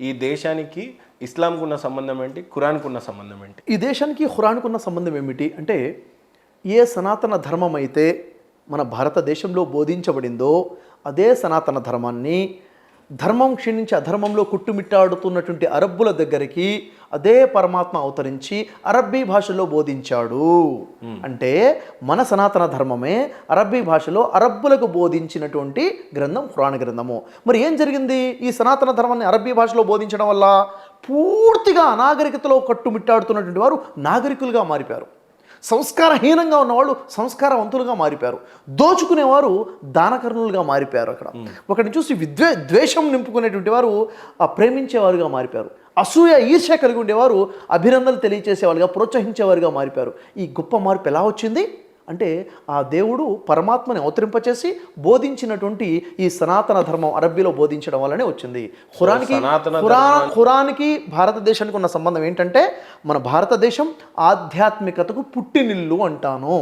ఈ దేశానికి ఇస్లాంకు ఉన్న సంబంధం ఏంటి, ఖురాన్కు ఉన్న సంబంధం ఏంటి? ఈ దేశానికి ఖురాన్కు ఉన్న సంబంధం ఏమిటి అంటే, ఏ సనాతన ధర్మం అయితే మన భారతదేశంలో బోధించబడిందో అదే సనాతన ధర్మాన్ని ధర్మం క్షీణించి అధర్మంలో కుట్టుమిట్టాడుతున్నటువంటి అరబ్బుల దగ్గరికి అదే పరమాత్మ అవతరించి అరబ్బీ భాషలో బోధించాడు. అంటే మన సనాతన ధర్మమే అరబ్బీ భాషలో అరబ్బులకు బోధించినటువంటి గ్రంథం ఖురాన్ గ్రంథము. మరి ఏం జరిగింది? ఈ సనాతన ధర్మాన్ని అరబ్బీ భాషలో బోధించడం వల్ల పూర్తిగా అనాగరికతలో కట్టుమిట్టాడుతున్నటువంటి వారు నాగరికులుగా మారిపోయారు. సంస్కారహీనంగా ఉన్నవాళ్ళు సంస్కారవంతులుగా మారిపోయారు. దోచుకునేవారు దానకర్ణులుగా మారిపోయారు. అక్కడ ఒకరిని చూసి ద్వేషం నింపుకునేటువంటి వారు ప్రేమించేవారుగా మారిపోయారు. అసూయ ఈర్ష్య కలిగి ఉండేవారు అభినందనలు తెలియచేసేవారుగా, ప్రోత్సహించేవారుగా మారిపోయారు. ఈ గొప్ప మార్పు ఎలా వచ్చింది అంటే, ఆ దేవుడు పరమాత్మని అవతరింపచేసి బోధించినటువంటి ఈ సనాతన ధర్మం అరబ్బీలో బోధించడం వల్లనే వచ్చింది. ఖురాన్కి భారతదేశానికి ఉన్న సంబంధం ఏంటంటే, మన భారతదేశం ఆధ్యాత్మికతకు పుట్టినిల్లు అంటాను.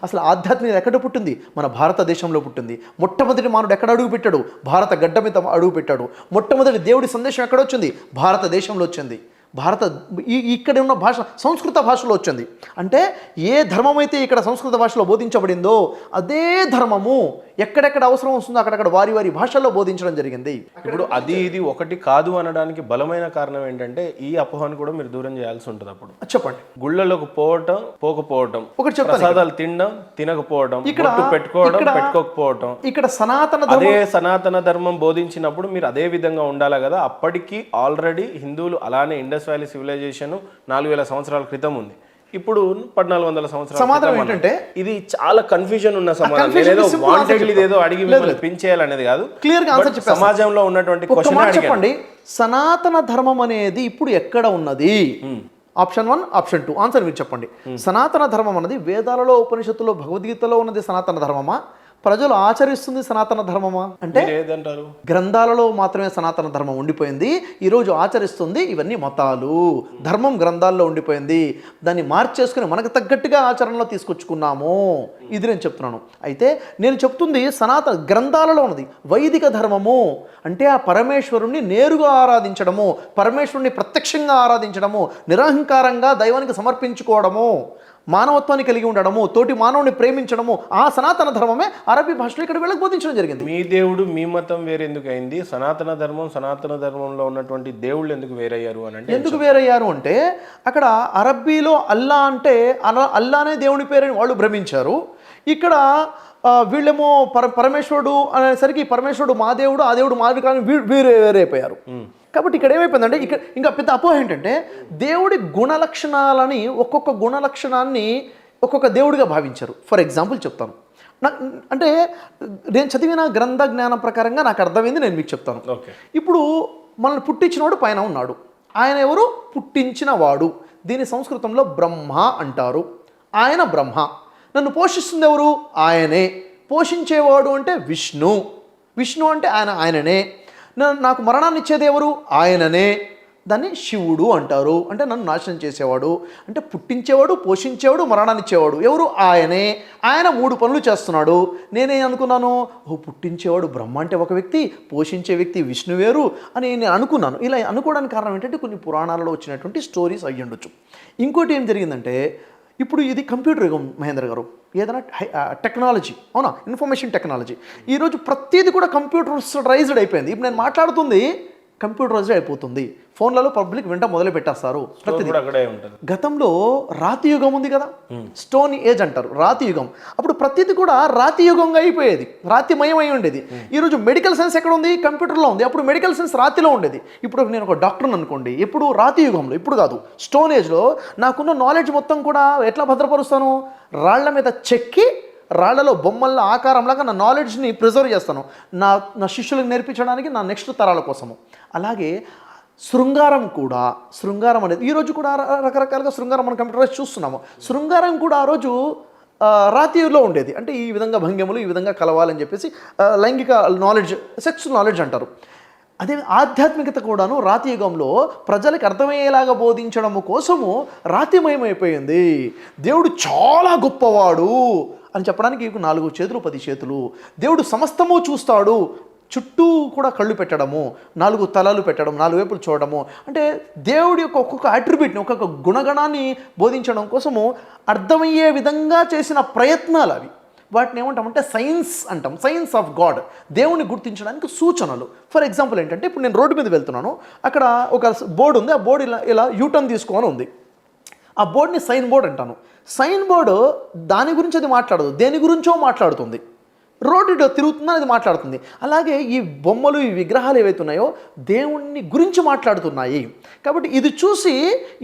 అసలు ఆధ్యాత్మికత ఎక్కడ పుట్టింది? మన భారతదేశంలో పుట్టింది. మొట్టమొదటి మానవుడు ఎక్కడ అడుగు పెట్టాడు? భారత గడ్డ మీద అడుగు పెట్టాడు. మొట్టమొదటి దేవుడి సందేశం ఎక్కడ వచ్చింది? భారతదేశంలో వచ్చింది. ఇక్కడ ఉన్న భాష సంస్కృత భాషలో వచ్చింది. అంటే ఏ ధర్మం అయితే ఇక్కడ సంస్కృత భాషలో బోధించబడిందో అదే ధర్మము ఎక్కడెక్కడ అవసరం వస్తుందో అక్కడక్కడ వారి వారి భాషల్లో బోధించడం జరిగింది. ఇప్పుడు అది ఇది ఒకటి కాదు అనడానికి బలమైన కారణం ఏంటంటే, ఈ అపోహను కూడా మీరు దూరం చేయాల్సి ఉంటుంది. అప్పుడు చెప్పండి. గుళ్ళలోకి పోవటం, పోకపోవటం, ఒకటి చెప్తాను, ప్రసాదాలు తినడం, తినకపోవడం, పెట్టుకోవడం, పెట్టుకోకపోవడం. ఇక్కడ సనాతన ధర్మం బోధించినప్పుడు మీరు అదే విధంగా ఉండాలి కదా. అప్పటికి ఆల్రెడీ హిందువులు అలానే ఇండస్ వ్యాలీ సివిలైజేషన్ 4000 సంవత్సరాల క్రితం ఉంది. ఇప్పుడు 1400 సంవత్సరాల సమాధానం ఏంటంటే, ఇది చాలా కన్ఫ్యూజన్ ఉన్న సమాధానం. నేనేదో వాంటెడ్లీ ఏదో అడిగి మిమ్మల్ని పిన్ అనేది కాదు, క్లియర్ గా ఆన్సర్ చెప్పండి. సమాజంలో ఉన్నటువంటి క్వశ్చన్ చెప్పండి. సనాతన ధర్మం అనేది ఇప్పుడు ఎక్కడ ఉన్నది? ఆప్షన్ 1, ఆప్షన్ 2 ఆన్సర్ మీరు చెప్పండి. సనాతన ధర్మం అన్నది వేదాలలో, ఉపనిషత్తులో, భగవద్గీతలో ఉన్నది సనాతన ధర్మమా? ప్రజలు ఆచరిస్తుంది సనాతన ధర్మమా? అంటే ఏదంటారు? గ్రంథాలలో మాత్రమే సనాతన ధర్మం ఉండిపోయింది. ఈరోజు ఆచరిస్తుంది ఇవన్నీ మతాలు. ధర్మం గ్రంథాల్లో ఉండిపోయింది. దాన్ని మార్చేసుకుని మనకు తగ్గట్టుగా ఆచరణలో తీసుకొచ్చుకున్నాము. ఇది నేను చెప్తున్నాను. అయితే నేను చెప్తుంది సనాతన గ్రంథాలలో ఉన్నది వైదిక ధర్మము. అంటే ఆ పరమేశ్వరుణ్ణి నేరుగా ఆరాధించడము, పరమేశ్వరుణ్ణి ప్రత్యక్షంగా ఆరాధించడము, నిరహంకారంగా దైవానికి సమర్పించుకోవడము, మానవత్వాన్ని కలిగి ఉండడము, తోటి మానవుని ప్రేమించడము, ఆ సనాతన ధర్మమే అరబీ భాషలో ఇక్కడ వీళ్ళకి బోధించడం జరిగింది. మీ దేవుడు, మీ మతం వేరెందుకు అయింది? సనాతన ధర్మంలో ఉన్నటువంటి దేవుళ్ళు ఎందుకు వేరయ్యారు అని అంటే, ఎందుకు వేరయ్యారు అంటే, అక్కడ అరబ్బీలో అల్లా అంటే అల్లానే దేవుని పేరని వాళ్ళు భ్రమించారు. ఇక్కడ వీళ్ళేమో పరమేశ్వరుడు అనేసరికి పరమేశ్వరుడు మా దేవుడు, ఆ దేవుడు మాది కానీ వేరైపోయారు. కాబట్టి ఇక్కడ ఏమైపోయిందంటే, ఇక్కడ ఇంకా పెద్ద అపోహ ఏంటంటే, దేవుడి గుణలక్షణాలని ఒక్కొక్క గుణలక్షణాన్ని ఒక్కొక్క దేవుడిగా భావించారు. ఫర్ ఎగ్జాంపుల్ చెప్తాను. అంటే నేను చదివిన గ్రంథ జ్ఞానం ప్రకారంగా నాకు అర్థమైంది, నేను మీకు చెప్తాను. ఇప్పుడు మనల్ని పుట్టించినవాడు పైన ఉన్నాడు. ఆయన ఎవరు? పుట్టించిన వాడు. దీని సంస్కృతంలో బ్రహ్మ అంటారు. ఆయన బ్రహ్మ. నన్ను పోషిస్తుంది ఎవరు? ఆయనే. పోషించేవాడు అంటే విష్ణు. విష్ణు అంటే ఆయననే. నాకు మరణాన్ని ఇచ్చేది ఎవరు? ఆయననే. దాన్ని శివుడు అంటారు. అంటే నన్ను నాశనం చేసేవాడు. అంటే పుట్టించేవాడు, పోషించేవాడు, మరణాన్ని ఇచ్చేవాడు ఎవరు? ఆయనే. ఆయన 3 పనులు చేస్తున్నాడు. నేనే అనుకున్నాను, పుట్టించేవాడు బ్రహ్మ అంటే ఒక వ్యక్తి, పోషించే వ్యక్తి విష్ణు వేరు అని నేను అనుకున్నాను. ఇలా అనుకోవడానికి కారణం ఏంటంటే, కొన్ని పురాణాలలో వచ్చినటువంటి స్టోరీస్ అయ్యి ఉండొచ్చు. ఇంకోటి ఏం జరిగిందంటే, ఇప్పుడు ఇది కంప్యూటర్ యుగం మహేంద్ర గారు. ఏదైనా టెక్నాలజీ, అవునా, ఇన్ఫర్మేషన్ టెక్నాలజీ. ఈరోజు ప్రతిదీ కూడా కంప్యూటరైజ్డ్ అయిపోయింది. ఇప్పుడు నేను మాట్లాడుతుంది కంప్యూటరైజ్డ్ అయిపోతుంది. ఫోన్లలో పబ్లిక్ వెంట మొదలు పెట్టేస్తారు ప్రతిదీ. గతంలో రాతి యుగం ఉంది కదా, స్టోన్ ఏజ్ అంటారు, రాతి యుగం. అప్పుడు ప్రతిదీ కూడా రాతి యుగంగా అయిపోయేది, రాతిమయం అయి ఉండేది. ఈరోజు మెడికల్ సైన్స్ ఎక్కడ ఉంది? కంప్యూటర్లో ఉంది. అప్పుడు మెడికల్ సైన్స్ రాతిలో ఉండేది. ఇప్పుడు నేను ఒక డాక్టర్ని అనుకోండి, ఎప్పుడు రాతి యుగంలో, ఇప్పుడు కాదు, స్టోన్ ఏజ్లో నాకున్న నాలెడ్జ్ మొత్తం కూడా ఎట్లా భద్రపరుస్తాను? రాళ్ల మీద చెక్కి, రాళ్లలో బొమ్మల ఆకారంలాగా నా నాలెడ్జ్ని ప్రిజర్వ్ చేస్తాను, నా శిష్యులకు నేర్పించడానికి, నా నెక్స్ట్ తరాల కోసము. అలాగే శృంగారం కూడా, శృంగారం అనేది ఈరోజు కూడా రకరకాలుగా శృంగారం మనం కంప్యూటరైజ్ చూస్తున్నాము. శృంగారం కూడా ఆ రోజు రాతిలో ఉండేది. అంటే ఈ విధంగా భంగిమలు, ఈ విధంగా కలవాలని చెప్పేసి లైంగిక నాలెడ్జ్, సెక్స్ నాలెడ్జ్ అంటారు. అదే ఆధ్యాత్మికత కూడాను రాతి యుగంలో ప్రజలకు అర్థమయ్యేలాగా బోధించడము కోసము రాతిమయమైపోయింది. దేవుడు చాలా గొప్పవాడు అని చెప్పడానికి 4 చేతులు 10 చేతులు, దేవుడు సమస్తము చూస్తాడు, చుట్టూ కూడా కళ్ళు పెట్టడము, 4 తలలు పెట్టడం, 4 వైపులు చూడడము, అంటే దేవుడి యొక్క ఒక్కొక్క అట్రిబ్యూట్ని, ఒక్కొక్క గుణగణాన్ని బోధించడం కోసము అర్థమయ్యే విధంగా చేసిన ప్రయత్నాలు అవి. వాటిని ఏమంటామంటే సైన్స్ అంటాం, సైన్స్ ఆఫ్ గాడ్, దేవుని గుర్తించడానికి సూచనలు. ఫర్ ఎగ్జాంపుల్ ఏంటంటే, ఇప్పుడు నేను రోడ్డు మీద వెళ్తున్నాను, అక్కడ ఒక బోర్డు ఉంది, ఆ బోర్డు ఇలా యూటర్న్ తీసుకోని ఉంది. ఆ బోర్డుని సైన్ బోర్డ్ అంటాను. సైన్ బోర్డు దాని గురించి అది మాట్లాడదు, దేని గురించో మాట్లాడుతుంది. రోడ్డు తిరుగుతుందని అది మాట్లాడుతుంది. అలాగే ఈ బొమ్మలు, ఈ విగ్రహాలు ఏవైతే ఉన్నాయో దేవుణ్ణి గురించి మాట్లాడుతున్నాయి. కాబట్టి ఇది చూసి,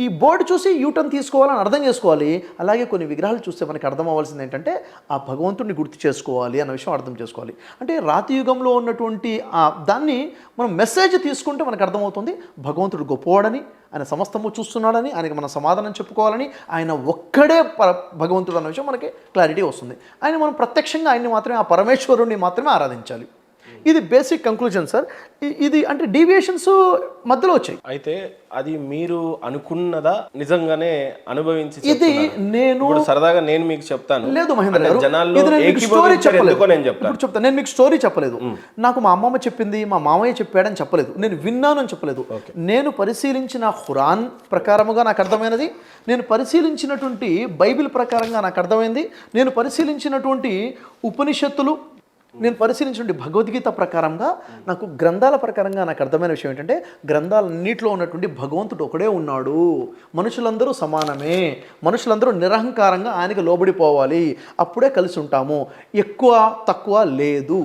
ఈ బోర్డు చూసి యూటర్న్ తీసుకోవాలని అర్థం చేసుకోవాలి. అలాగే కొన్ని విగ్రహాలు చూస్తే మనకి అర్థం అవ్వాల్సింది ఏంటంటే ఆ భగవంతుడిని గుర్తు చేసుకోవాలి అన్న విషయం అర్థం చేసుకోవాలి. అంటే రాతి యుగంలో ఉన్నటువంటి దాన్ని మనం మెసేజ్ తీసుకుంటే మనకు అర్థమవుతుంది భగవంతుడు గొప్పవాడని, ఆయన సమస్తము చూస్తున్నాడని, ఆయనకి మనం సమాధానం చెప్పుకోవాలని, ఆయన ఒక్కడే భగవంతుడు అన్న విషయం మనకి క్లారిటీ వస్తుంది. ఆయన మనం ప్రత్యక్షంగా ఆయన్ని మాత్రమే, ఆ పరమేశ్వరుణ్ణి మాత్రమే ఆరాధించాలి. ఇది బేసిక్ కంక్లూజన్ సార్. ఇది అంటే డీవియేషన్స్ మధ్యలో వచ్చాయి. అయితే అది మీరు అనుకున్నదా, నిజంగానే అనుభవించి ఇది నేను సరదాగా నేను మీకు చెప్తాను. లేదు మహేంద్ర గారు, జనాల్లో ఇది నేను మీకు స్టోరీ చెప్పలేదు. నేను చెప్తాను. ఇప్పుడు చెప్తాను, నేను మీకు స్టోరీ చెప్పలేదు. నాకు మా అమ్మమ్మ చెప్పింది, మా మామయ్య చెప్పాడని చెప్పలేదు, నేను విన్నాను అని చెప్పలేదు. నేను పరిశీలించిన ఖురాన్ ప్రకారముగా నాకు అర్థమైనది, నేను పరిశీలించినటువంటి బైబిల్ ప్రకారంగా నాకు అర్థమైంది, నేను పరిశీలించినటువంటి ఉపనిషత్తులు, నేను పరిశీలించినటువంటి భగవద్గీత ప్రకారంగా, నాకు గ్రంథాల ప్రకారంగా నాకు అర్థమైన విషయం ఏంటంటే, గ్రంథాలన్నింటిలో ఉన్నటువంటి భగవంతుడు ఒకడే ఉన్నాడు, మనుషులందరూ సమానమే, మనుషులందరూ నిరహంకారంగా ఆయనకి లోబడిపోవాలి, అప్పుడే కలిసి ఉంటాము, ఎక్కువ తక్కువ లేదు.